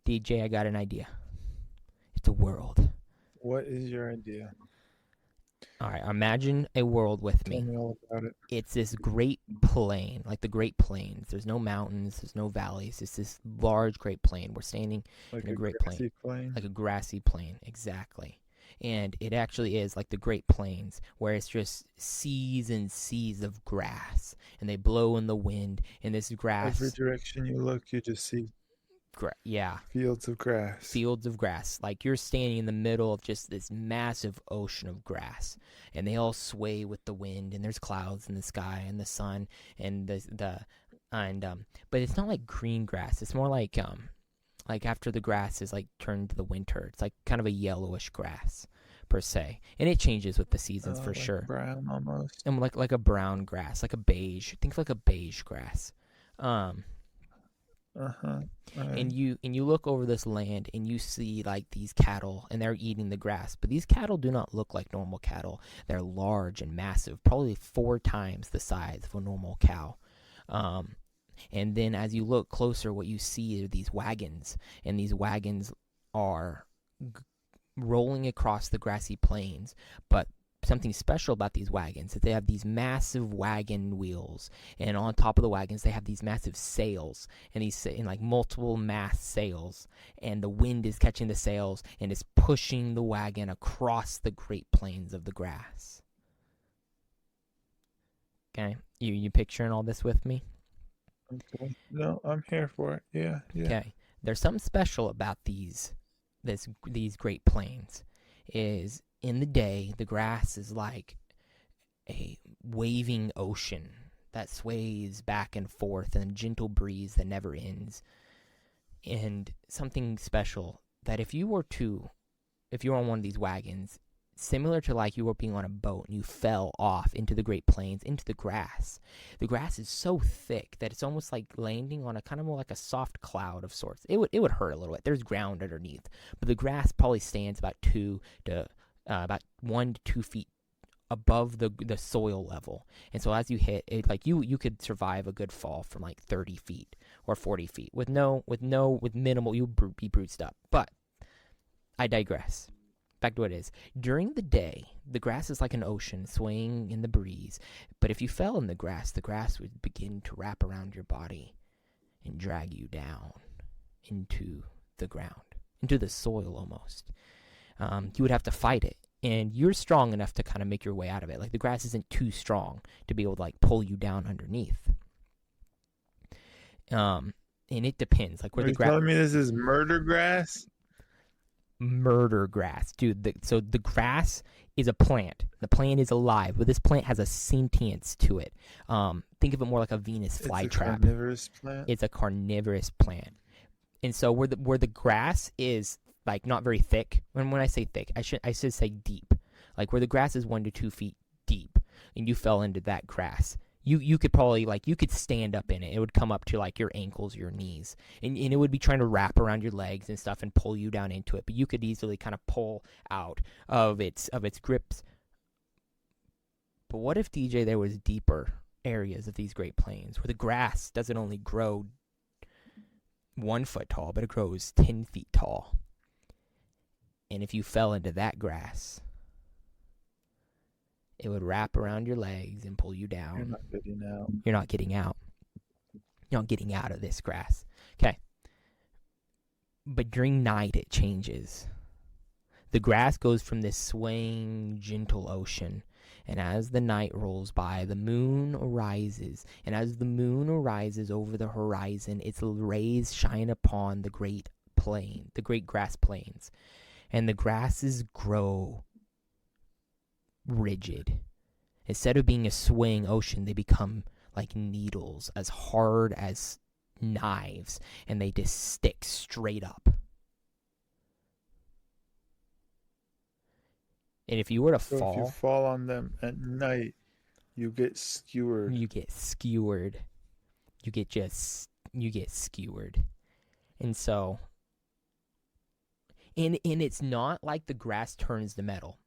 DJ, I got an idea. It's a world. What is your idea? All right, imagine a world with Tell me. me all about it. It's this great plain, like the Great Plains. There's no mountains, there's no valleys. It's this large Great Plain. We're standing Like in a a Great Plain, grassy plain? like a grassy plain, exactly. And it actually is like the Great Plains, where it's just seas and seas of grass, and they blow in the wind, and this grass, Every direction you look, you just see yeah, fields of grass. fields of grass. Like you're standing in the middle of just this massive ocean of grass, and they all sway with the wind. And there's clouds in the sky, and the sun, and but it's not like green grass. It's more like after the grass is like turned to the winter. It's like kind of a yellowish grass per se, and it changes with the seasons for Like sure. brown almost. And like a brown grass, like a beige. Think of like a beige grass. Um, Uh-huh. and you look over this land and you see like these cattle and they're eating the grass, but these cattle do not look like normal cattle. They're large and massive, probably 4 times the size of a normal cow. And then as you look closer, what you see are these wagons, and these wagons are rolling across the grassy plains. But something special about these wagons is they have these massive wagon wheels, and on top of the wagons they have these massive sails, and these in like multiple mast sails, and the wind is catching the sails and is pushing the wagon across the great plains of the grass. Okay, you picturing all this with me? Okay. No, I'm here for it. Yeah. Okay, there's something special about these great plains. Is in the day the grass is like a waving ocean that sways back and forth in a gentle breeze that never ends. And something special that if you were on one of these wagons, similar to like you were being on a boat and you fell off into the Great Plains, into the grass. The grass is so thick that it's almost like landing on a kind of more like a soft cloud of sorts. It would hurt a little bit. There's ground underneath, but the grass probably stands about 1 to 2 feet above the soil level. And so as you hit it, like you could survive a good fall from like 30 feet or 40 feet with minimal, you'll be bruised up. But I digress. Back to what it is. During the day, the grass is like an ocean swaying in the breeze. But if you fell in the grass would begin to wrap around your body and drag you down into the ground, into the soil almost. You would have to fight it. And you're strong enough to kind of make your way out of it. Like the grass isn't too strong to be able to like pull you down underneath. And it depends. Like where Are the you grass. telling me this is murder grass? Murder grass, dude. So the grass is a plant. The plant is alive, but this plant has a sentience to it. Think of it more like a Venus flytrap. It's a carnivorous plant. It's a carnivorous plant, and so where the grass is like not very thick. When I say thick, I should say deep. Like where the grass is 1 to 2 feet deep, and you fell into that grass. You could probably you could stand up in it. It would come up to like your ankles, your knees, and it would be trying to wrap around your legs and stuff and pull you down into it. But you could easily kind of pull out of its grips. But what if, DJ, there was deeper areas of these Great Plains where the grass doesn't only grow 1 foot tall, but it grows 10 feet tall? And if you fell into that grass, it would wrap around your legs and pull you down. You're not getting out. You're not getting out. You're not getting out of this grass. Okay. But during night, it changes. The grass goes from this swaying, gentle ocean. And as the night rolls by, the moon arises. And as the moon arises over the horizon, its rays shine upon the great plain, the great grass plains. And the grasses grow rigid. Instead of being a swaying ocean, they become like needles, as hard as knives, and they just stick straight up. And if you were to fall, if you fall on them at night, you get skewered. You get skewered. You get skewered. And so, and it's not like the grass turns to metal.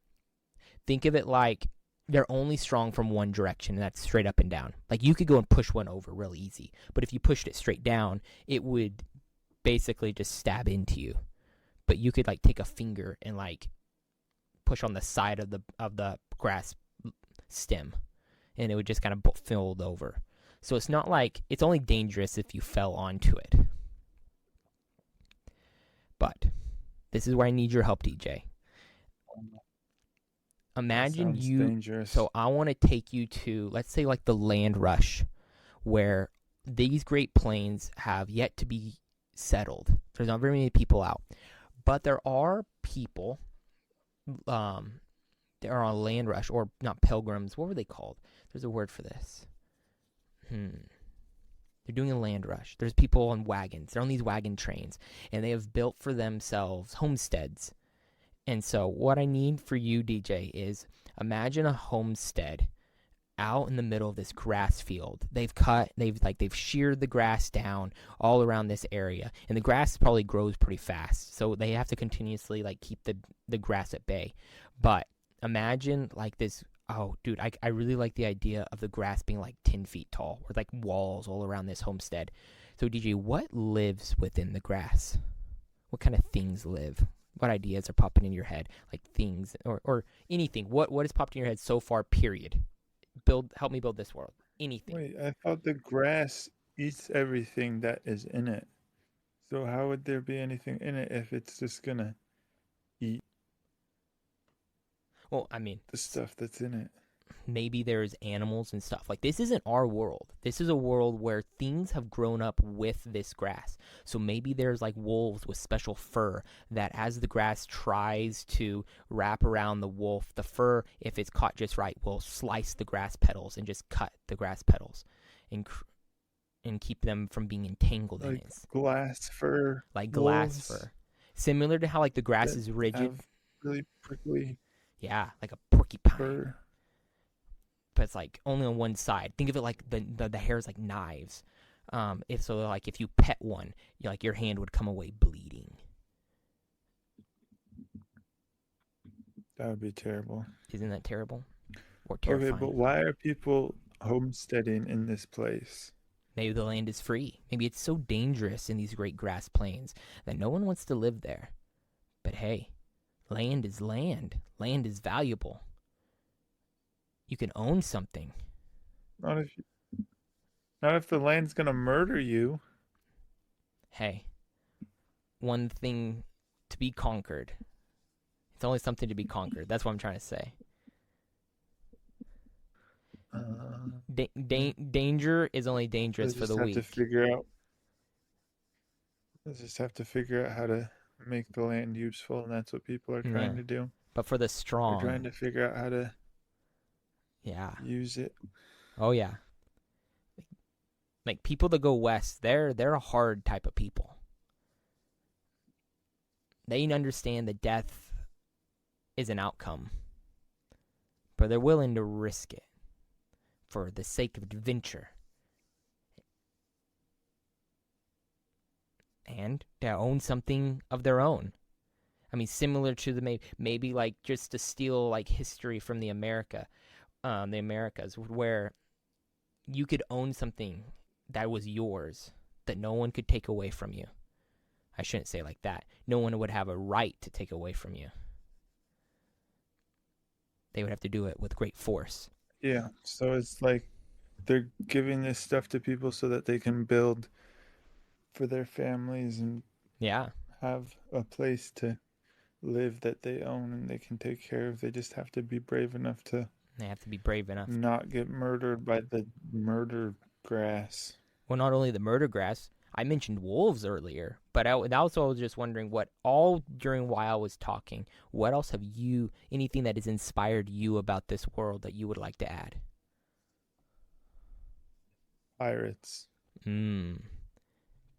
Think of it like they're only strong from one direction, and that's straight up and down. Like you could go and push one over real easy, but if you pushed it straight down, it would basically just stab into you. But you could like take a finger and like push on the side of the grass stem, and it would just kind of fold over. So it's not like it's only dangerous if you fell onto it. But this is where I need your help, DJ. That Imagine sounds you. dangerous. So I want to take you to, let's say, like the land rush, where these Great Plains have yet to be settled. There's not very many people out, but there are people. They are on land rush, or not pilgrims. What were they called? There's a word for this. They're doing a land rush. There's people on wagons. They're on these wagon trains, and they have built for themselves homesteads. And so, what I need for you, DJ, is imagine a homestead out in the middle of this grass field. They've sheared the grass down all around this area, and the grass probably grows pretty fast. So they have to continuously like keep the grass at bay. But imagine like this. Oh, dude, I really like the idea of the grass being like 10 feet tall, with like walls all around this homestead. So, DJ, what lives within the grass? What kind of things live? What ideas are popping in your head? Like things or anything. What has popped in your head so far, period? Help me build this world. Anything. Wait, I thought the grass eats everything that is in it. So how would there be anything in it if it's just gonna eat Well, I mean, the stuff that's in it? maybe there's animals and stuff. Like, this isn't our world. This is a world where things have grown up with this grass. So maybe there's like wolves with special fur that, as the grass tries to wrap around the wolf, the fur, if it's caught just right, will slice the grass petals and just cut the grass petals and keep them from being entangled in Like it. glass fur Like glass wolves fur. Similar to how like the grass that is rigid. have really prickly Yeah, like a porcupine. fur. But it's like only on one side. Think of it like the hair is like knives. If so, like if you pet one, like your hand would come away bleeding. That would be terrible. Isn't that terrible? Or Okay, terrifying? but why are people homesteading in this place? Maybe the land is free. Maybe it's so dangerous in these great grass plains that no one wants to live there. But hey, land is land. Land is valuable. You can own something. Not if not if the land's gonna murder you. Hey, one thing to be conquered. It's only something to be conquered. That's what I'm trying to say. Danger is only dangerous for the weak. Let's just have to figure out how to make the land useful, and that's what people are trying to do. But for the They're strong, trying to figure out how to use it. Oh yeah. Like people that go west, they're a hard type of people. They understand that death is an outcome, but they're willing to risk it for the sake of adventure and to own something of their own. I mean, similar to the maybe like just to steal like history from the Americas, where you could own something that was yours that no one could take away from you. I shouldn't say like that. No one would have a right to take away from you. They would have to do it with great force. Yeah, so it's like they're giving this stuff to people so that they can build for their families and have a place to live that they own and they can take care of. They just have to be brave enough to not get murdered by the murder grass. Well, not only the murder grass, I mentioned wolves earlier, but I also was just wondering what all during while I was talking, what else have you, anything that has inspired you about this world that you would like to add? Pirates.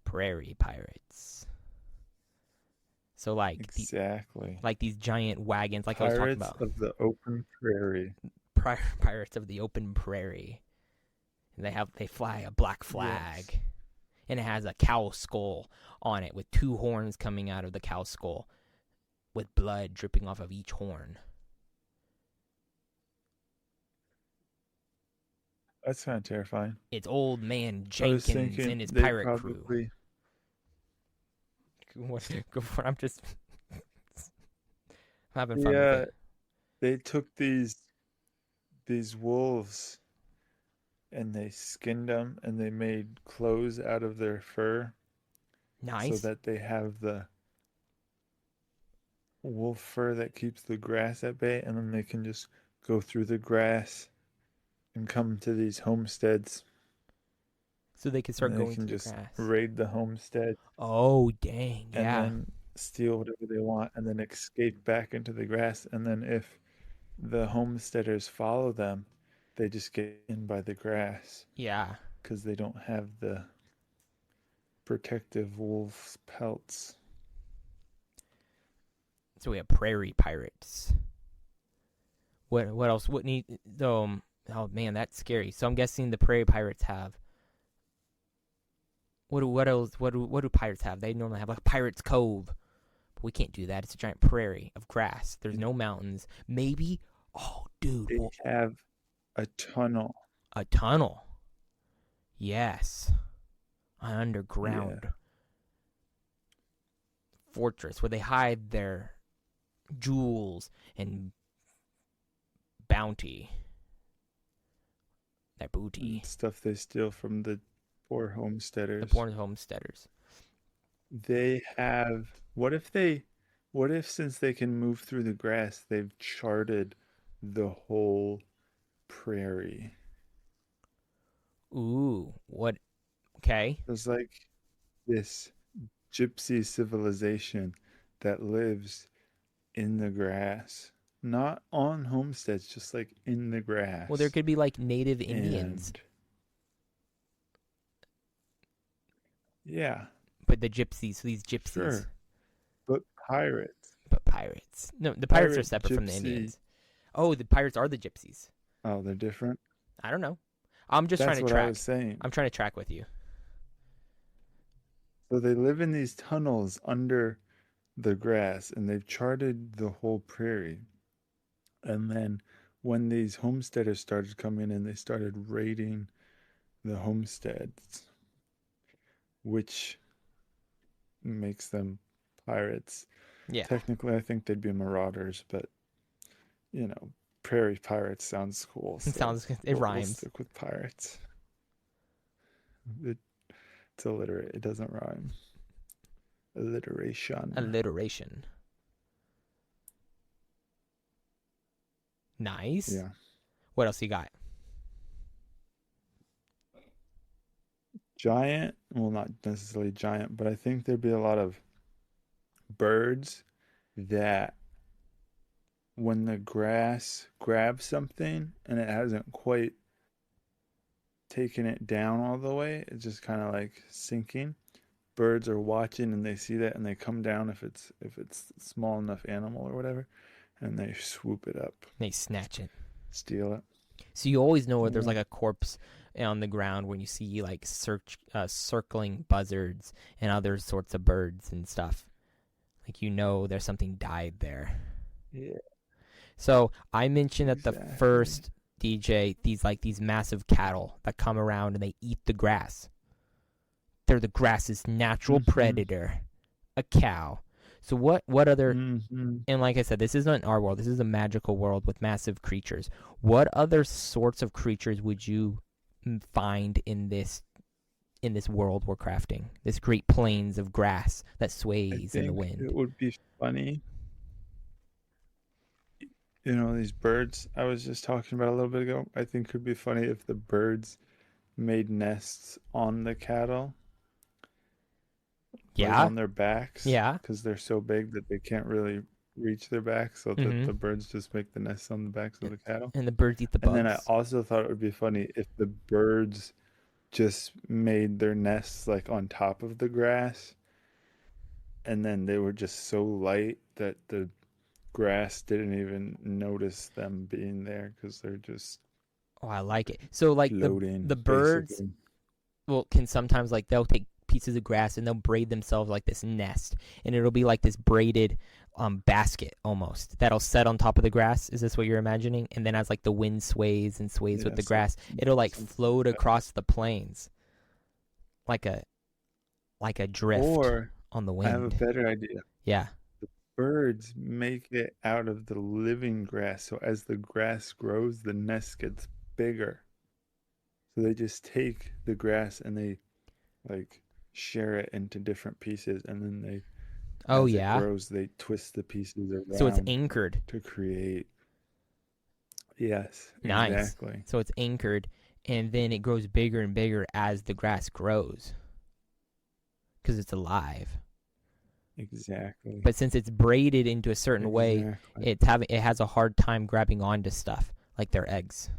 Prairie pirates. So like exactly, like these giant wagons, like pirates I was talking about. Of the open prairie. Pirates of the open prairie. They fly a black flag. Yes. And it has a cow skull on it with two horns coming out of the cow skull with blood dripping off of each horn. That's kind of terrifying. It's old man Jenkins and his pirate crew. Go for it. I'm just having fun with Yeah, it. they took these wolves and they skinned them and they made clothes out of their fur so Nice. that they have the wolf fur that keeps the grass at bay, and then they can just go through the grass and come to these homesteads, So they can and start they going can to the just grass. raid the homestead Oh, dang. and Yeah. then steal whatever they want and then escape back into the grass. And then if the homesteaders follow them, they just get in by the grass Yeah. because they don't have the protective wolf's pelts. So we have prairie pirates. What else? What need? Oh man, that's scary. So I'm guessing the prairie pirates have. What else? What do pirates have? They normally have like Pirate's Cove. But we can't do that. It's a giant prairie of grass. There's no mountains. Maybe. Oh, dude. They have a tunnel. A tunnel. Yes. An underground fortress where they hide their jewels and bounty. Their booty. And stuff they steal from the poor homesteaders. The poor homesteaders. They have. What if since they can move through the grass, they've charted the whole prairie? Ooh, what? Okay. There's like this gypsy civilization that lives in the grass, not on homesteads, just like in the grass. Well, there could be like native Indians. Yeah. But the gypsies, these gypsies. Sure. But pirates. But pirates. No, the pirates are separate from the Indians. Oh, the pirates are the gypsies. Oh, they're different? I don't know. I'm just That's trying to what track. I was saying. I'm trying to track with you. So they live in these tunnels under the grass, and they've charted the whole prairie. And then when these homesteaders started coming in, they started raiding the homesteads, which makes them pirates. Yeah. Technically, I think they'd be marauders, but prairie pirates sounds cool. So it rhymes. We'll stick with pirates. It's illiterate. It doesn't rhyme. Alliteration. Nice. Yeah. What else you got? Giant. Well, not necessarily giant, but I think there'd be a lot of birds that when the grass grabs something and it hasn't quite taken it down all the way, it's just kind of like sinking. Birds are watching and they see that and they come down if it's a small enough animal or whatever, and they swoop it up. They snatch it. Steal it. So you always know where there's like a corpse on the ground when you see like circling buzzards and other sorts of birds and stuff. Like there's something died there. Yeah. So I mentioned at the first DJ these massive cattle that come around and they eat the grass. They're the grass's natural predator, a cow. So what other and like I said, this isn't our world. This is a magical world with massive creatures. What other sorts of creatures would you find in this world we're crafting? This great plains of grass that sways in the wind. It would be funny. These birds I was just talking about a little bit ago. I think it would be funny if the birds made nests on the cattle. Yeah. Like on their backs. Yeah. Because they're so big that they can't really reach their backs, so that the birds just make the nests on the backs of the cattle. And the birds eat the bugs. And then I also thought it would be funny if the birds just made their nests like on top of the grass, and then they were just so light that the grass didn't even notice them being there because they're just I like it. So like floating, the birds basically. can sometimes like they'll take pieces of grass and they'll braid themselves like this nest, and it'll be like this braided basket almost that'll set on top of the grass. Is this what you're imagining? And then as like the wind sways with the grass, it'll like float across the plains like a drift on the I have a wind. better idea. Yeah. Birds make it out of the living grass, so as the grass grows, the nest gets bigger. So they just take the grass and they like share it into different pieces, and then they, Oh as it yeah. grows, they twist the pieces So it's around anchored. to create. Yes, Nice. exactly. So it's anchored, and then it grows bigger and bigger as the grass grows because it's alive. Exactly. But since it's braided into a certain way, Exactly. it has a hard time grabbing onto stuff like their eggs.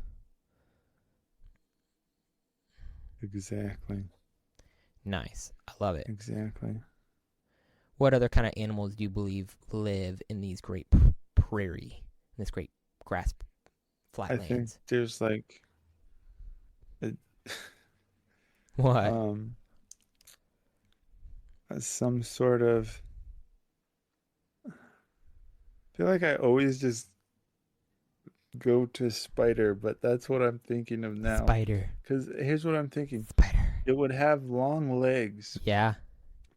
Exactly. Nice. I love it. Exactly. What other kind of animals do you believe live in these great prairie, in this great grass I think flatlands? there's like a, What? um some sort of, I feel like I always just go to spider, but that's what I'm thinking of now. Spider. Because here's what I'm thinking. Spider. It would have long legs Yeah.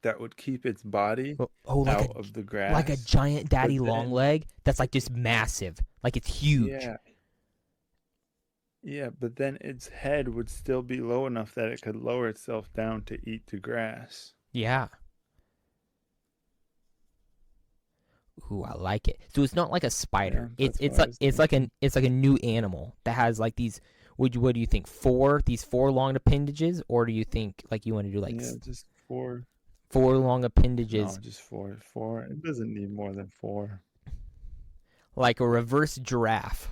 that would keep its body Oh, out of the like a grass. giant But daddy long then, leg that's like just massive. Like it's huge. yeah, yeah, but then its head would still be low enough that it could lower itself down to eat the grass. Yeah. Ooh, I like it. So it's not like a Yeah, spider. It's that's what it's I like was it's like thinking. a new animal that has like these. What do you think? These four long appendages, or do you think like you want to do like Yeah, just four. four long No, appendages, just four. Four. It doesn't need more than four. like a reverse giraffe,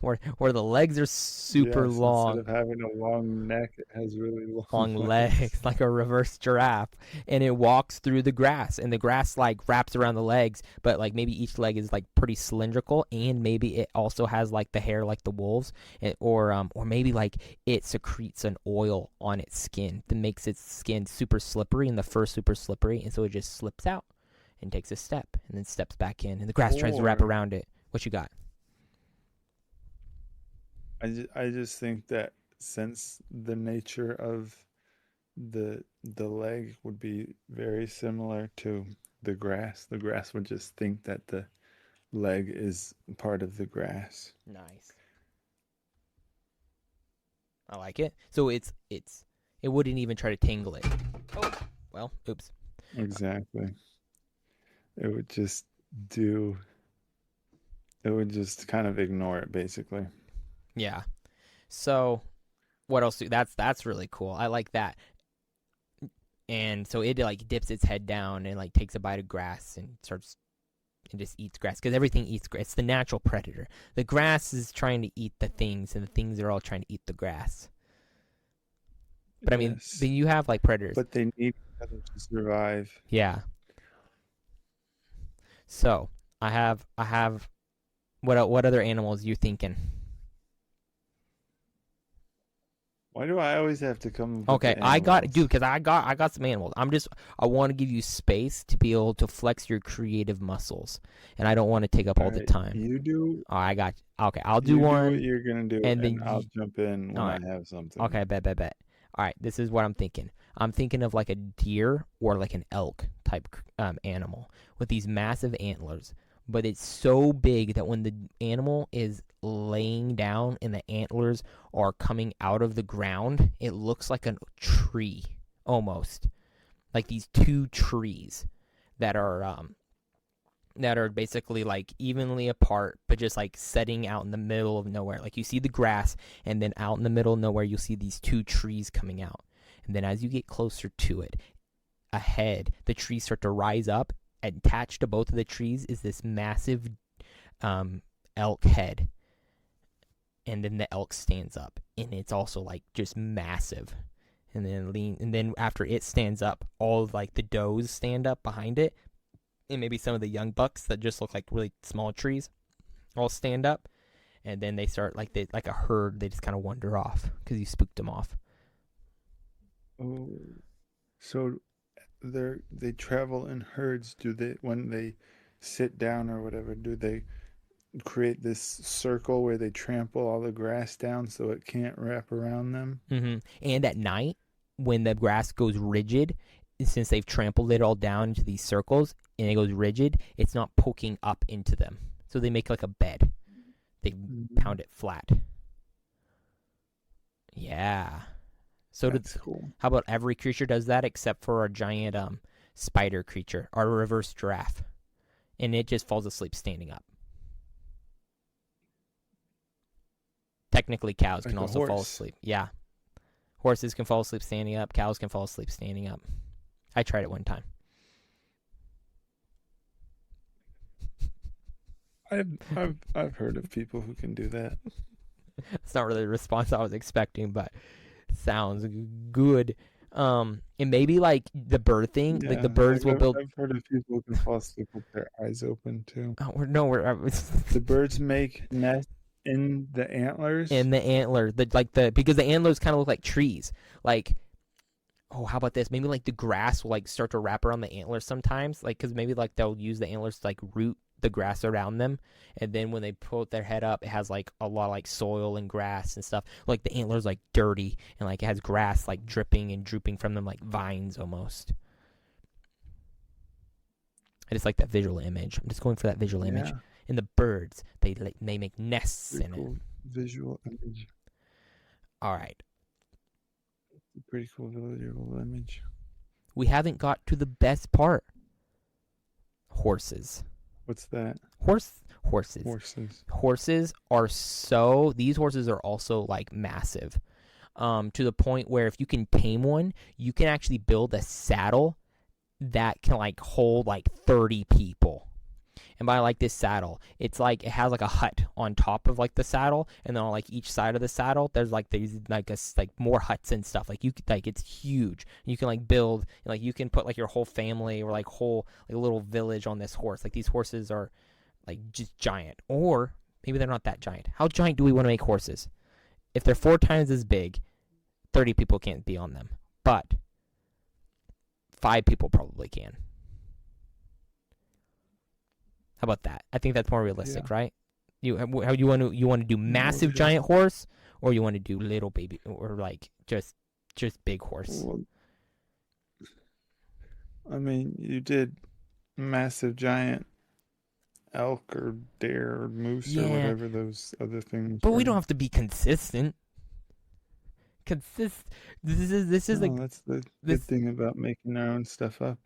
where the legs are super Yes, instead long, of having a long neck, it has really long long legs. legs, like a reverse giraffe, and it walks through the grass, and the grass like wraps around the legs, but like maybe each leg is like pretty cylindrical, and maybe it also has like the hair like the wolves, or maybe like it secretes an oil on its skin that makes its skin super slippery and the fur super slippery, and so it just slips out and takes a step and then steps back in, and the grass tries to wrap Or around it. What you got? I just think that since the nature of the leg would be very similar to the grass would just think that the leg is part of the grass. Nice. I like it. So it wouldn't even try to tangle it. Oh, well, oops. Exactly. It would just do, it would just kind of ignore it basically. Yeah. So what else? That's really cool. I like that. And so it like dips its head down and like takes a bite of grass and starts and just eats grass because everything eats grass. It's the natural predator. The grass is trying to eat the things, and the things are all trying to eat the grass. But I mean, Yes. then you have like predators. But they need each other to survive. Yeah. So I have what other animals you thinking? Why do I always have to come up with Okay, the I got animals? dude, because I got some animals. I want to give you space to be able to flex your creative muscles, and I don't want to take up All all the right, time. you do Oh, I got okay. I'll do you do what one, you're gonna do, and and then I'll jump in all when I right, have something. okay, bet. All right, this is what I'm thinking. I'm thinking of like a deer or like an elk type animal with these massive antlers, but it's so big that when the animal is laying down and the antlers are coming out of the ground, it looks like a tree almost, like these two trees that are basically like evenly apart, but just like setting out in the middle of nowhere. Like you see the grass, and then out in the middle of nowhere, you'll see these two trees coming out. And then as you get closer to it, ahead, the trees start to rise up. Attached to both of the trees is this massive elk head. And then the elk stands up, and it's also like just massive. And then after it stands up, all of like the does stand up behind it, and maybe some of the young bucks that just look like really small trees all stand up, and then they start like a herd. They just kind of wander off because you spooked them off. Oh, so they travel in herds. Do they, when they sit down or whatever, do they create this circle where they trample all the grass down so it can't wrap around them? And at night, when the grass goes rigid, since they've trampled it all down into these circles and it goes rigid, it's not poking up into them. So they make like a bed. They pound it flat. Yeah. So that's cool. How about every creature does that except for our giant spider creature, our reverse giraffe, and it just falls asleep standing up. Technically, cows like can also fall asleep. Yeah. Horses can fall asleep standing up. Cows can fall asleep standing up. I tried it one time. I've heard of people who can do that. It's not really the response I was expecting, but sounds good. And maybe like the bird thing, like the birds will build. I've heard of people who can fall asleep with their eyes open too. Oh, the birds make nests in the antlers. In the antler, because the antlers kind of look like trees. Like, oh, how about this? Maybe like the grass will like start to wrap around the antlers sometimes, like because maybe like they'll use the antlers to like root the grass around them, and then when they put their head up, it has like a lot of like soil and grass and stuff. Like the antler's like dirty and like it has grass like dripping and drooping from them like vines almost. I just like that visual image. I'm just going for that visual image. And the birds, they make nests in it. Visual image. All right. Pretty cool visual image. We haven't got to the best part. Horses. What's that? Horses. Horses are these horses are also like massive. To the point where if you can tame one, you can actually build a saddle that can like hold like 30 people. And by like this saddle, it's like it has like a hut on top of like the saddle, and then on like each side of the saddle, there's like these like more huts and stuff. Like you could, like it's huge. You can like build, like you can put like your whole family or like whole like a little village on this horse. Like these horses are like just giant, or maybe they're not that giant. How giant do we want to make horses? If they're 4 times as big, 30 people can't be on them, but 5 people probably can. How about that? I think that's more realistic, right? You want to do massive giant horse, or you want to do little baby, or like just big horse? Well, I mean, you did massive giant elk or deer or moose or whatever those other things. But we don't have to be consistent. This is like that's the good thing about making our own stuff up.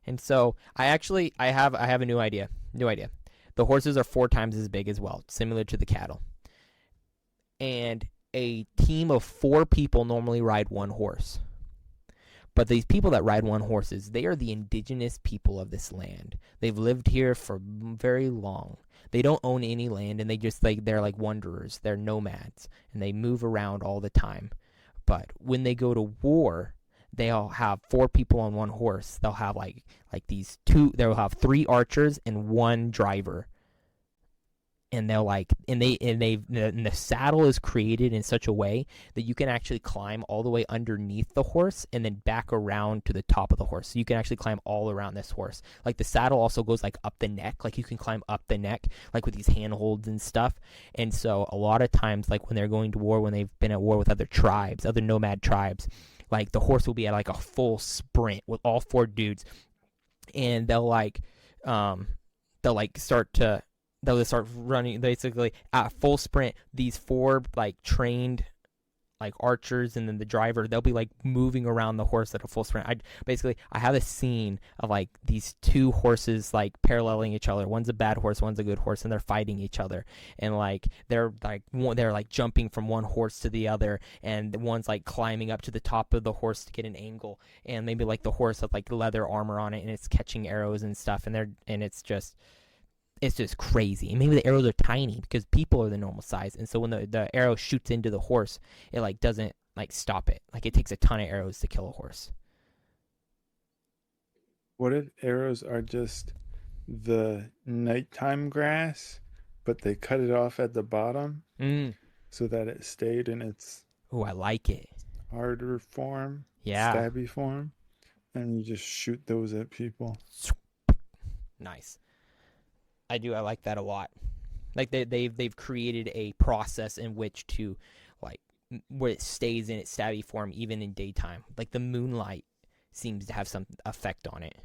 And so I have a new idea. The horses are 4 times as big as well, similar to the cattle. And a team of 4 people normally ride one horse. But these people that ride one horses, they are the indigenous people of this land. They've lived here for very long. They don't own any land, and they're like wanderers. They're nomads, and they move around all the time. But when they go to war, they'll have 4 people on one horse. They'll have like these 2. They'll have 3 archers and 1 driver. And they'll the saddle is created in such a way that you can actually climb all the way underneath the horse and then back around to the top of the horse. So you can actually climb all around this horse. Like the saddle also goes like up the neck. Like you can climb up the neck, like with these handholds and stuff. And so a lot of times, like when they're going to war, when they've been at war with other tribes, other nomad tribes, like the horse will be at like a full sprint with all 4 dudes, and they'll start running basically at full sprint. These 4 like trained like archers and then the driver, they'll be like moving around the horse at a full sprint. I have a scene of like these 2 horses like paralleling each other. One's a bad horse, one's a good horse, and they're fighting each other. And like they're jumping from one horse to the other, and one's like climbing up to the top of the horse to get an angle. And maybe like the horse has like leather armor on it, and it's catching arrows and stuff. And it's just crazy. And maybe the arrows are tiny because people are the normal size, and so when the arrow shoots into the horse, it like doesn't like stop it. Like it takes a ton of arrows to kill a horse. What if arrows are just the nighttime grass, but they cut it off at the bottom so that it stayed in its I like it. harder form, stabby form, and you just shoot those at people. Nice. I like that a lot. Like they've created a process in which to like where it stays in its stabby form even in daytime. Like the moonlight seems to have some effect on it.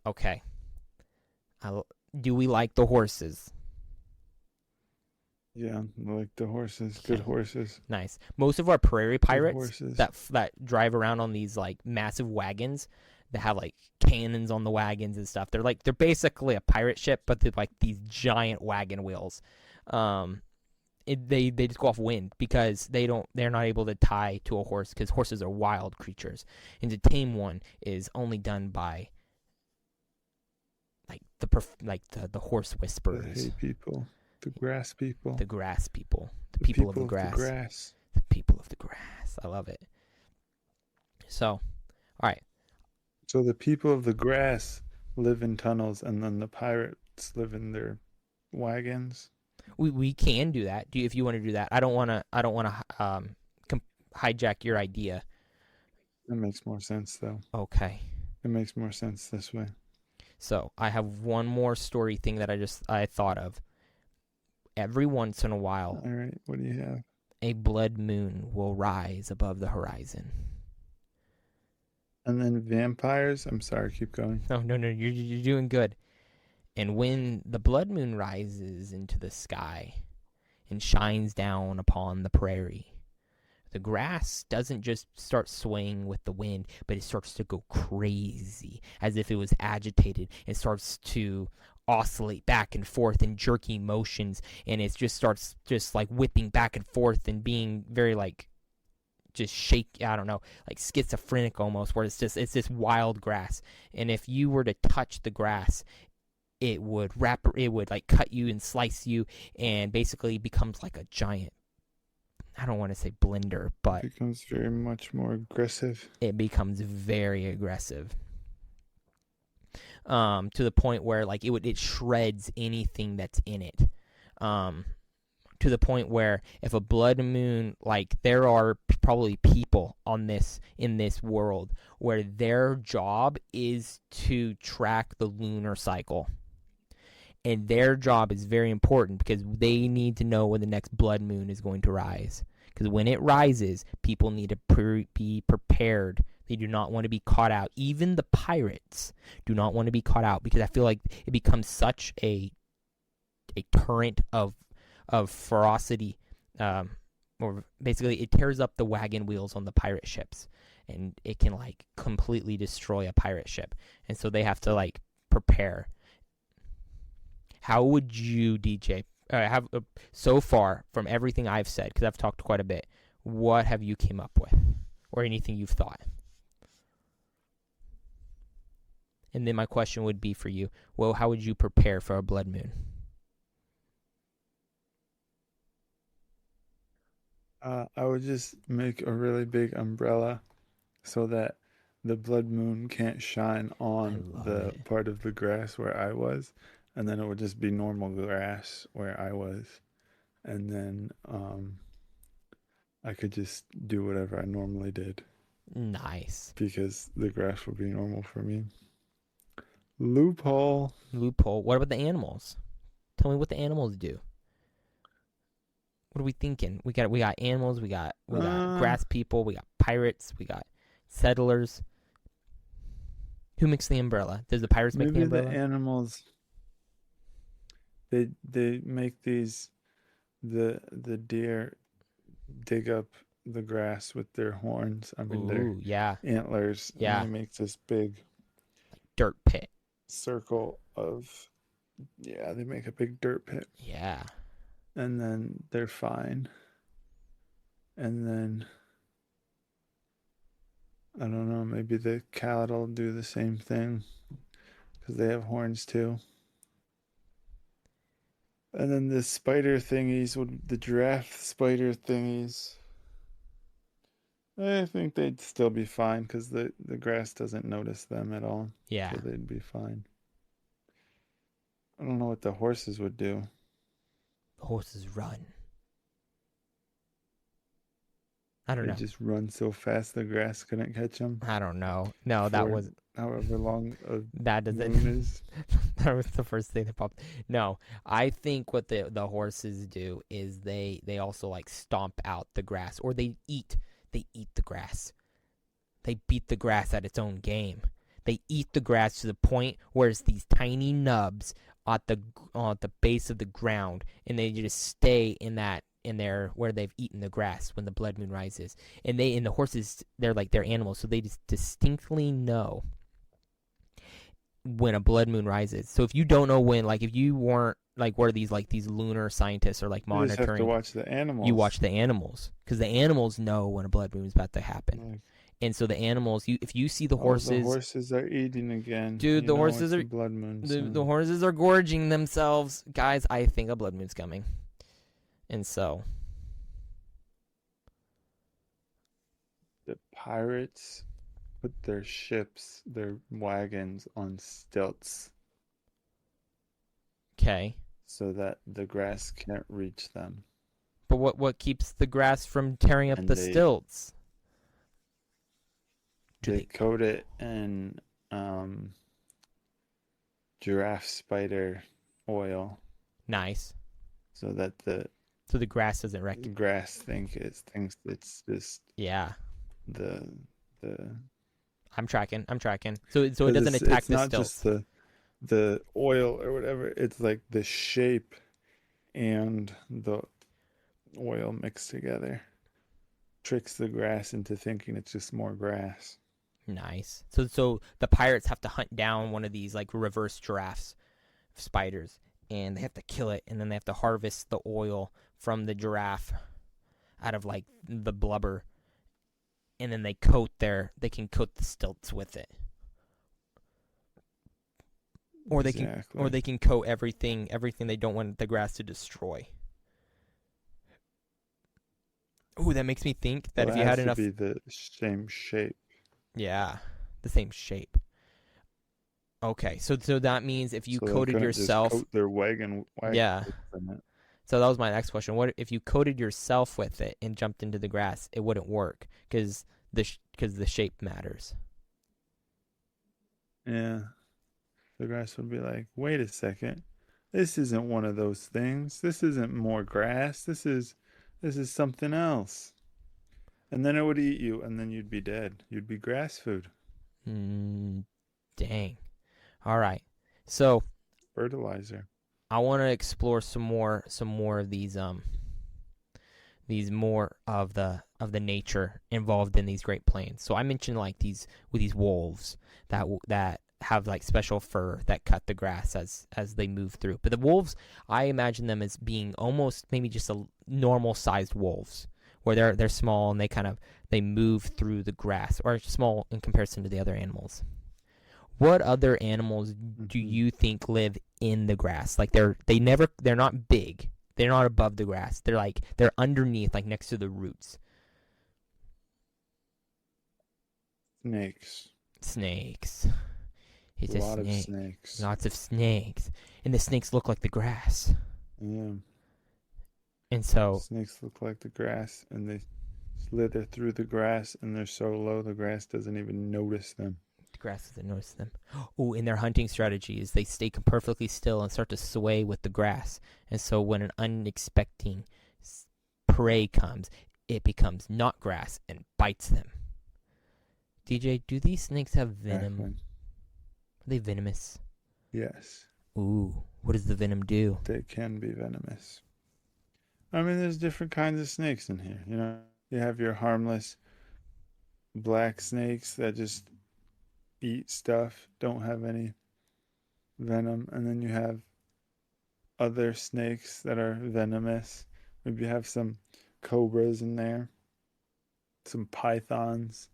Okay. Do we like the horses? Yeah, I like the horses. Good horses. Nice. Most of our prairie pirates that drive around on these like massive wagons that have like cannons on the wagons and stuff. They're basically a pirate ship, but they're like these giant wagon wheels. They just go off wind because they're not able to tie to a horse because horses are wild creatures, and to tame one is only done by the horse whisperers. The hay people. The grass people. The grass people. The people of the grass. The people of the grass. I love it. So, all right. So the people of the grass live in tunnels, and then the pirates live in their wagons. We can do that. If you want to do that. I don't want to hijack your idea. That makes more sense, though. Okay. It makes more sense this way. So I have one more story thing that I thought of. Every once in a while, all right, what do you have? A blood moon will rise above the horizon. And then vampires? I'm sorry, keep going. No, you're doing good. And when the blood moon rises into the sky and shines down upon the prairie, the grass doesn't just start swaying with the wind, but it starts to go crazy as if it was agitated and starts to oscillate back and forth in jerky motions, and it just starts just like whipping back and forth and being very like just shake, I don't know, like schizophrenic almost, where it's this wild grass. And if you were to touch the grass, it would like cut you and slice you, and basically becomes like a giant, I don't want to say blender, but it becomes very much more aggressive. It becomes very aggressive. To the point where like it shreds anything that's in it. To the point where if a blood moon, like there are probably people in this world where their job is to track the lunar cycle. And their job is very important because they need to know when the next blood moon is going to rise. Because when it rises, people need to be prepared. They do not want to be caught out. Even the pirates do not want to be caught out, because I feel like it becomes such a torrent of ferocity, or basically it tears up the wagon wheels on the pirate ships, and it can like completely destroy a pirate ship. And so they have to like prepare. How would you, DJ, have so far from everything I've said, because I've talked quite a bit, what have you came up with, or anything you've thought? And then my question would be for you, well, how would you prepare for a blood moon? I would just make a really big umbrella so that the blood moon can't shine on the part of the grass where I was, and then it would just be normal grass where I was, and then I could just do whatever I normally did. Nice. Because the grass would be normal for me. Loophole. What about the animals? Tell me what the animals do. What are we thinking? We got animals, we got grass people, we got pirates, we got settlers. Who makes the umbrella? Does the pirates make the umbrella? Maybe the animals. They make these. The deer dig up the grass with their horns. I mean, their antlers. Yeah. And they make this big dirt pit circle of. Yeah, they make a big dirt pit. Yeah. And then they're fine. And then I don't know, maybe the cattle do the same thing because they have horns too. And then the spider thingies, the giraffe spider thingies, I think they'd still be fine because the grass doesn't notice them at all. Yeah. So they'd be fine. I don't know what the horses would do. The horses run. I don't know. They just run so fast the grass couldn't catch them. I don't know. No, that was however long a that doesn't. moon is. That was the first thing that popped. No, I think what the horses do is they also like stomp out the grass, or they eat the grass. They beat the grass at its own game. They eat the grass to the point where it's these tiny nubs at the base of the ground, and they just stay in there where they've eaten the grass when the blood moon rises. And the horses, they're animals, so they just distinctly know when a blood moon rises. So if you don't know when, like if you weren't like what are these lunar scientists are like monitoring, you just have to watch the animals. You watch the animals because the animals know when a blood moon is about to happen. And so the animals, if you see the horses, the horses are eating again. Dude, the horses are blood moon. The horses are gorging themselves, guys. I think a blood moon's coming, and so the pirates put their ships, their wagons on stilts. Okay. So that the grass can't reach them. But what keeps the grass from tearing up the stilts? They coat it in giraffe spider oil. Nice. So that the grass doesn't wreck. The grass thinks it's just the I'm tracking. So it doesn't attack the stilts. It's not just the oil or whatever. It's like the shape and the oil mixed together tricks the grass into thinking it's just more grass. Nice. So the pirates have to hunt down one of these like reverse giraffes spiders, and they have to kill it, and then they have to harvest the oil from the giraffe out of like the blubber, and then they can coat the stilts with it. Or they can coat everything they don't want the grass to destroy. Ooh, that makes me think that if you had enough, it has to be the same shape. Yeah, the same shape. Okay, so that means if you coated yourself, just coat their wagon. Yeah. So that was my next question. What if you coated yourself with it and jumped into the grass? It wouldn't work because the shape matters. Yeah, the grass would be like, wait a second, this isn't one of those things. This isn't more grass. This is something else. And then it would eat you, and then you'd be dead. You'd be grass food. Dang. All right. So fertilizer. I want to explore some more of these more of the nature involved in these Great Plains. So I mentioned like these wolves that have like special fur that cut the grass as they move through. But the wolves, I imagine them as being almost maybe just a normal sized wolves, where they're small and they move through the grass, or small in comparison to the other animals. What other animals do you think live in the grass? Like they're not big. They're not above the grass. They're underneath, like next to the roots. Snakes. It's a lot snake. of snakes. Lots of snakes. And the snakes look like the grass. Yeah. And so snakes look like the grass, and they slither through the grass, and they're so low the grass doesn't even notice them. The grass doesn't notice them. Oh, in their hunting strategy is they stay perfectly still and start to sway with the grass. And so when an unexpected prey comes, it becomes not grass and bites them. DJ, do these snakes have venom? Exactly. Are they venomous? Yes. Ooh, what does the venom do? They can be venomous. I mean, there's different kinds of snakes in here. You know, you have your harmless black snakes that just eat stuff, don't have any venom. And then you have other snakes that are venomous. Maybe you have some cobras in there, some pythons.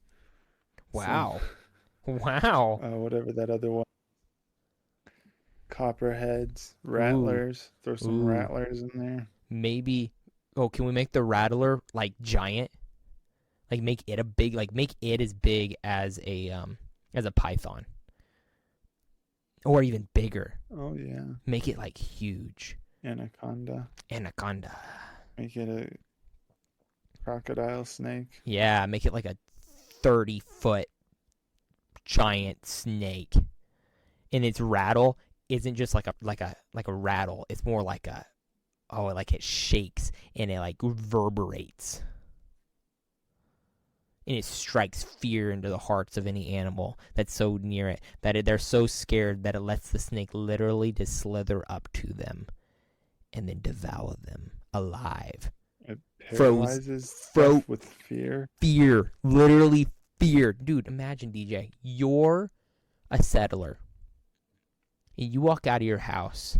Wow. Wow. Whatever that other one. Copperheads, rattlers. Throw some rattlers in there. Maybe. Oh, can we make the rattler like giant? Like make it as big as a python, or even bigger. Oh yeah. Make it like huge. Anaconda. Make it a crocodile snake. Yeah, make it like a 30-foot giant snake, and its rattle isn't just like a rattle. It's more like like it shakes and it like reverberates. And it strikes fear into the hearts of any animal that's so near it that they're so scared that it lets the snake literally just slither up to them and then devour them alive. It paralyzes stuff with fear. Fear. Literally fear. Dude, imagine, DJ, you're a settler. And you walk out of your house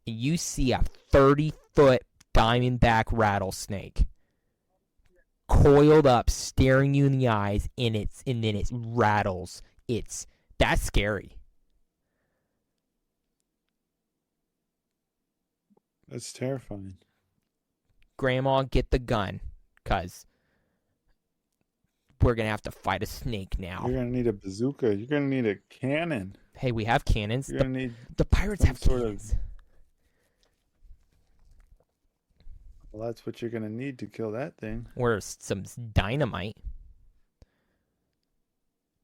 and you see a 30-foot diamondback rattlesnake coiled up, staring you in the eyes, and then it rattles. That's scary. That's terrifying. Grandma, get the gun, cause we're gonna have to fight a snake now. You're gonna need a bazooka. You're gonna need a cannon. Hey, we have cannons. You're gonna need the pirates have cannons. Well, that's what you're going to need to kill that thing. Or some dynamite.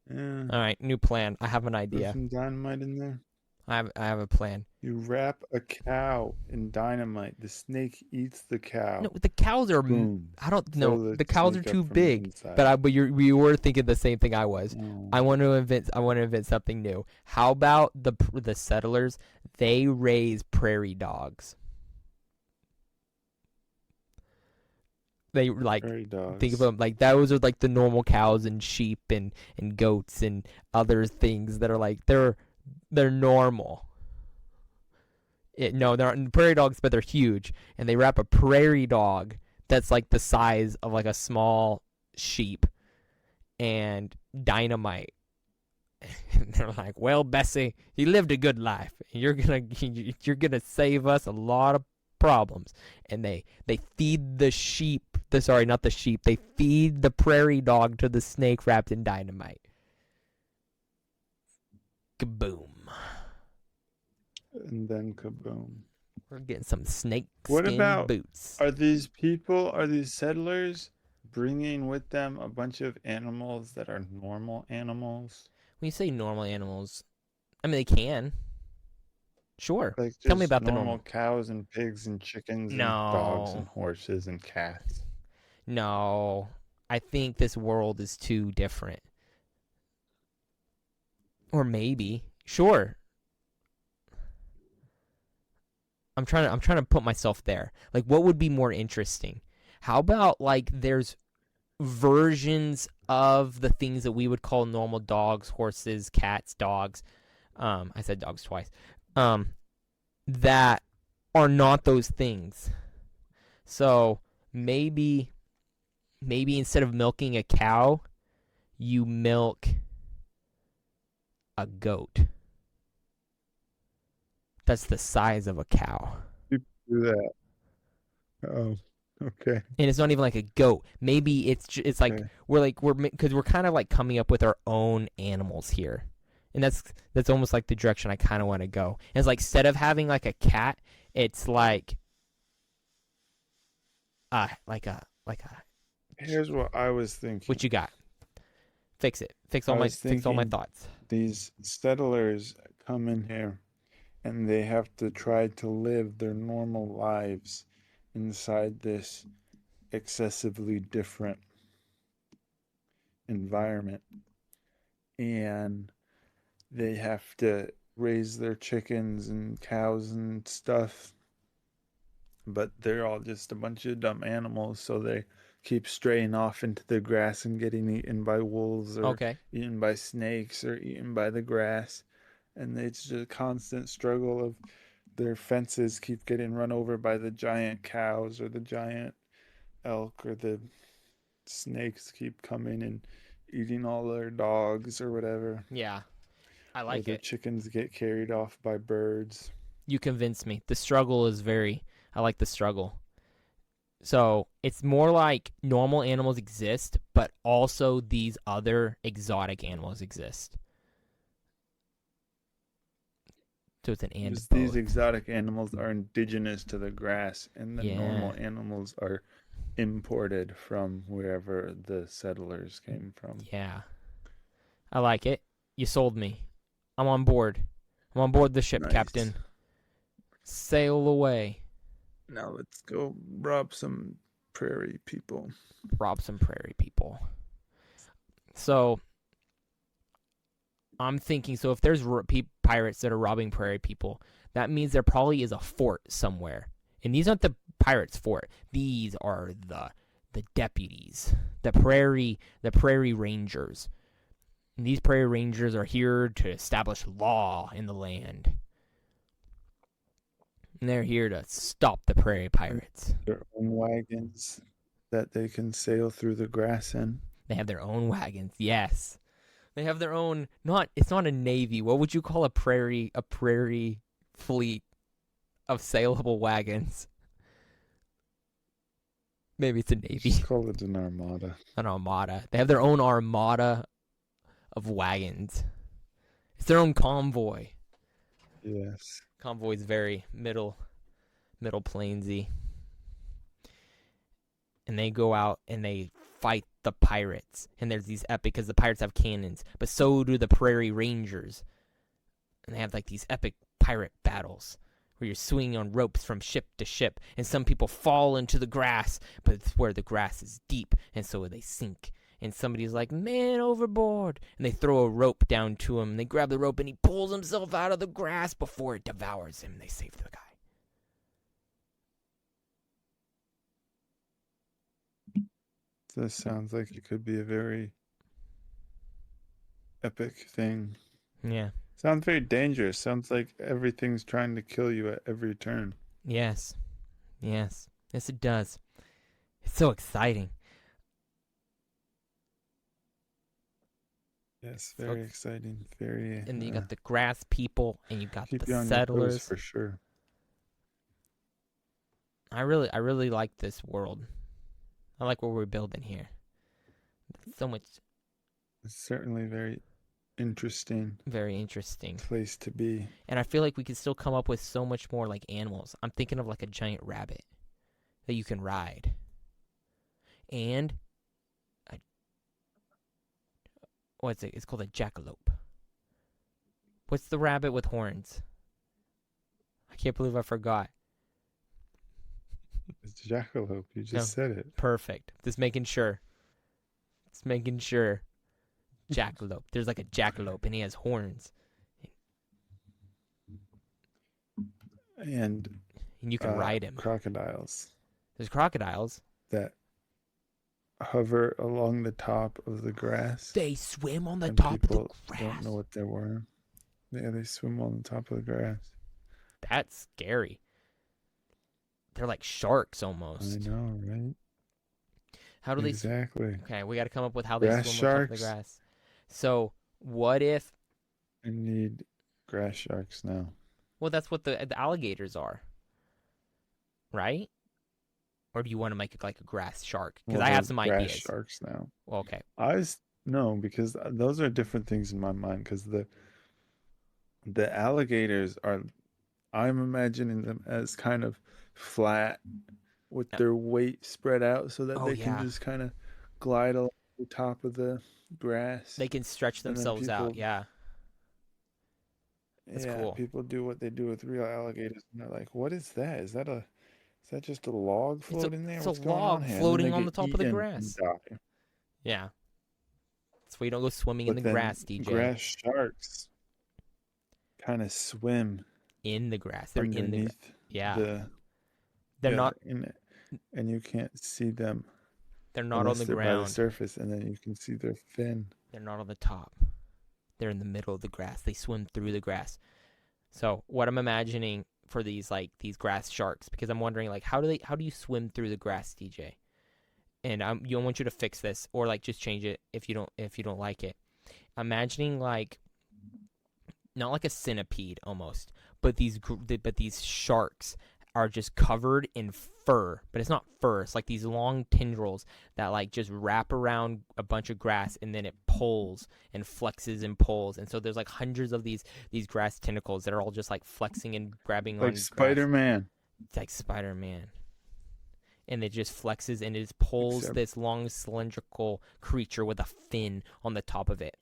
Yeah. All right, new plan. I have an idea. There's some dynamite in there? I have a plan. You wrap a cow in dynamite. The snake eats the cow. No, the cows are... Boom. I don't know. The cows are too big. But you were thinking the same thing I was. Oh. I want to invent something new. How about the settlers? They raise prairie dogs. They like think of them like those are like the normal cows and sheep and goats and other things that are like they're normal. They're not prairie dogs, but they're huge, and they wrap a prairie dog that's like the size of like a small sheep and dynamite. And they're like, "Well, Bessie, you lived a good life. You're gonna save us a lot of problems." And they feed the sheep. Not the sheep. They feed the prairie dog to the snake wrapped in dynamite. Kaboom. And then kaboom. We're getting some snake skin boots. Are these settlers bringing with them a bunch of animals that are normal animals? When you say normal animals, I mean, they can. Sure. Like tell me about normal cows and pigs and chickens and dogs and horses and cats. No, I think this world is too different. Or maybe, sure. I'm trying to put myself there. Like, what would be more interesting? How about like there's versions of the things that we would call normal dogs, horses, cats, dogs. I said dogs twice. That are not those things. So maybe instead of milking a cow, you milk a goat. That's the size of a cow. You do that. Oh, okay. And it's not even like a goat. Maybe it's like okay. we're kind of like coming up with our own animals here. And that's almost like the direction I kind of want to go. And it's like instead of having like a cat, it's like a. Here's what I was thinking. What you got? Fix it. Fix all my thoughts. These settlers come in here, and they have to try to live their normal lives inside this excessively different environment, and they have to raise their chickens and cows and stuff, but they're all just a bunch of dumb animals, so they keep straying off into the grass and getting eaten by wolves or eaten by snakes or eaten by the grass. And it's just a constant struggle of their fences keep getting run over by the giant cows or the giant elk, or the snakes keep coming and eating all their dogs or whatever. Yeah, I like it. The chickens get carried off by birds. You convinced me. The struggle is I like the struggle. So it's more like normal animals exist, but also these other exotic animals exist. So it's an and both. These exotic animals are indigenous to the grass, and the normal animals are imported from wherever the settlers came from. Yeah. I like it. You sold me. I'm on board. I'm on board the ship, Nice. Captain. Sail away. Now let's go rob some prairie people. Rob some prairie people. So, I'm thinking, so if there's pirates that are robbing prairie people, that means there probably is a fort somewhere. And these aren't the pirates' fort. These are the deputies, the prairie rangers. And these prairie rangers are here to establish law in the land. And they're here to stop the prairie pirates. Their own wagons that they can sail through the grass in. They have their own wagons, yes. They have their own, it's not a navy. What would you call a prairie fleet of saleable wagons? Maybe it's a navy. Just call it an armada. An armada. They have their own armada of wagons. It's their own convoy. Yes. Convoy's very middle plainsy. And they go out and they fight the pirates. And there's these epic, because the pirates have cannons, but so do the prairie rangers. And they have like these epic pirate battles where you're swinging on ropes from ship to ship, and some people fall into the grass, but it's where the grass is deep, and so they sink. And somebody's like, man overboard, and they throw a rope down to him, and they grab the rope, and he pulls himself out of the grass before it devours him, and they save the guy. This sounds like it could be a very epic thing. Yeah. Sounds very dangerous. Sounds like everything's trying to kill you at every turn. Yes. Yes, it does. It's so exciting. Yes, very exciting. Very. And you got the grass people, and you got keep the you on settlers. your toes for sure. I really like this world. I like what we're building here. So much. It's certainly very interesting. Very interesting place to be. And I feel like we could still come up with so much more like animals. I'm thinking of like a giant rabbit that you can ride. And what's it? It's called a jackalope. What's the rabbit with horns? I can't believe I forgot. It's jackalope. You just said it. Perfect. Just making sure. Jackalope. There's like a jackalope, and he has horns. And you can ride him. Crocodiles. There's crocodiles that hover along the top of the grass. They swim on the top of the grass. Don't know what they were. Yeah, they swim on the top of the grass. That's scary. They're like sharks almost. I know, right? How do they? Exactly. Okay, we got to come up with how they swim sharks. on top of the grass. So what if? I need grass sharks now. Well, that's what the alligators are, right? Or do you want to make it like a grass shark? Because I have some grass ideas. Sharks now. Well, okay. No, because those are different things in my mind. Because the alligators are, I'm imagining them as kind of flat with their weight spread out so that they can just kind of glide along the top of the grass. They can stretch themselves out. Yeah. That's cool. People do what they do with real alligators, and they're like, "What is that? Is that just a log floating there? It's What's a going log on here?" floating on the top of the grass. Yeah. That's why you don't go swimming in the grass, DJ. Grass sharks kind of swim in the grass. They're in the grass. Yeah. They're not in it, and you can't see them. They're not on the ground. By the surface, and then you can see their fin. They're not on the top. They're in the middle of the grass. They swim through the grass. So what I'm imagining for these grass sharks, because I'm wondering like how do you swim through the grass, DJ? And I want you to fix this or like just change it if you don't like it. Imagining like not like a centipede almost, but these sharks are just covered in fur, but it's not fur. It's like these long tendrils that like just wrap around a bunch of grass, and then it pulls and flexes and pulls. And so there's like hundreds of these grass tentacles that are all just like flexing and grabbing on like Spider-Man. It's like Spider-Man. And it just flexes and it just pulls this long cylindrical creature with a fin on the top of it.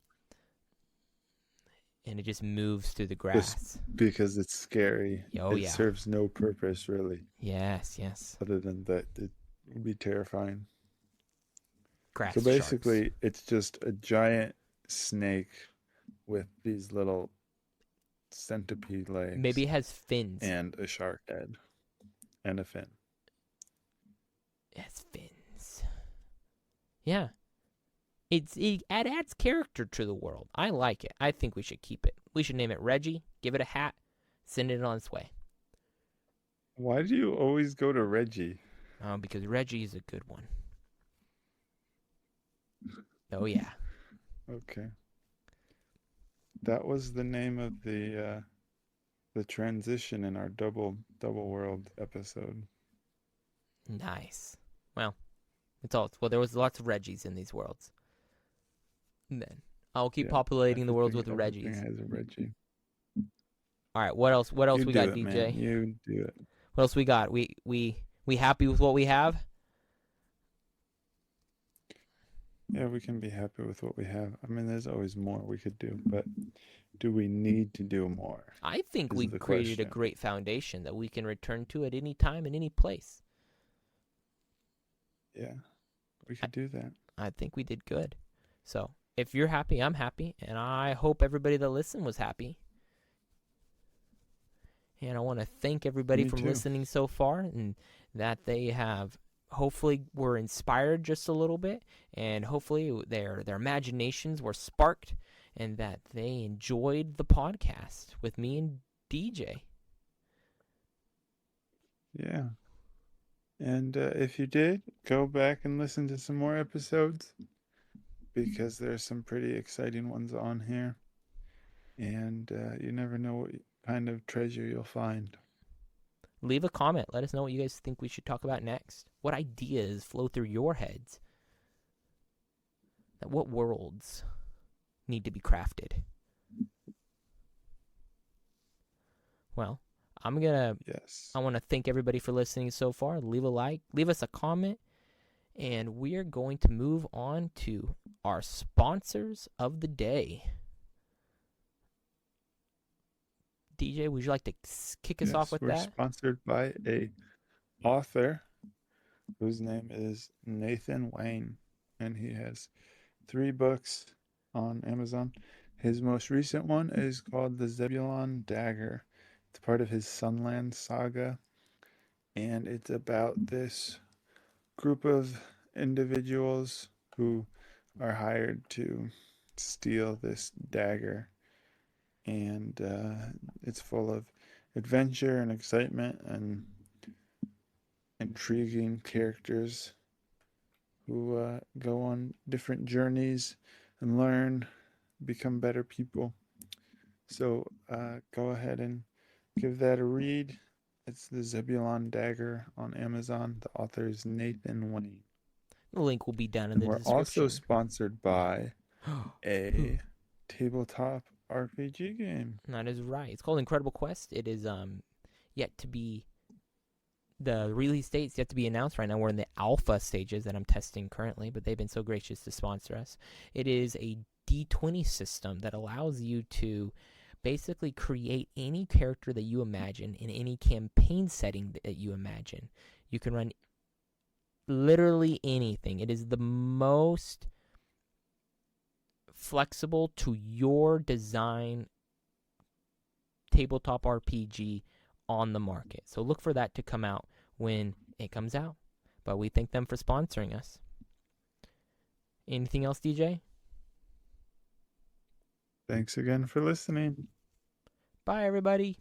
and it just moves through the grass. Just because it's scary. Oh, it serves no purpose, really. Yes. Other than that, it would be terrifying. Grass so basically, sharks. it's just a giant snake with these little centipede legs. Maybe it has fins. And a shark head. And a fin. It has fins. Yeah. It adds character to the world. I like it. I think we should keep it. We should name it Reggie, give it a hat, send it on its way. Why do you always go to Reggie? Because Reggie is a good one. Oh, yeah. Okay. That was the name of the transition in our double world episode. Nice. Well, there was lots of Reggies in these worlds. And then I'll keep populating the worlds with Reggies. Everything has a Reggie. All right. What else? What else we got, DJ? Man. You do it. What else we got? We happy with what we have? Yeah, we can be happy with what we have. I mean, there's always more we could do, but do we need to do more? I think we created a great foundation that we can return to at any time and any place. Yeah, we could do that. I think we did good. So if you're happy, I'm happy, and I hope everybody that listened was happy. And I want to thank everybody for listening so far, and that they have hopefully were inspired just a little bit, and hopefully their imaginations were sparked, and that they enjoyed the podcast with me and DJ. Yeah. And if you did, go back and listen to some more episodes, because there's some pretty exciting ones on here. And you never know what kind of treasure you'll find. Leave a comment. Let us know what you guys think we should talk about next. What ideas flow through your heads? What worlds need to be crafted? Well, I want to thank everybody for listening so far. Leave a like, leave us a comment, and we are going to move on to our sponsors of the day. DJ, would you like to kick us off with that? We're sponsored by a author whose name is Nathan Wayne, and he has 3 books on Amazon. His most recent one is called the Zebulon Dagger. It's part of his Sunland saga, and it's about this group of individuals who are hired to steal this dagger. And it's full of adventure and excitement and intriguing characters who go on different journeys and learn, become better people. So go ahead and give that a read. It's the Zebulon Dagger on Amazon. The author is Nathan Wayne. The link will be down in the description. We're also sponsored by a tabletop RPG game. That is right. It's called Incredible Quest. It is yet to be, the release date's yet to be announced. Right now we're in the alpha stages that I'm testing currently, but they've been so gracious to sponsor us. It is a D20 system that allows you to basically create any character that you imagine in any campaign setting that you imagine. You can run literally anything. It is the most flexible to your design tabletop RPG on the market. So look for that to come out when it comes out. But we thank them for sponsoring us. Anything else, DJ? Thanks again for listening. Bye, everybody.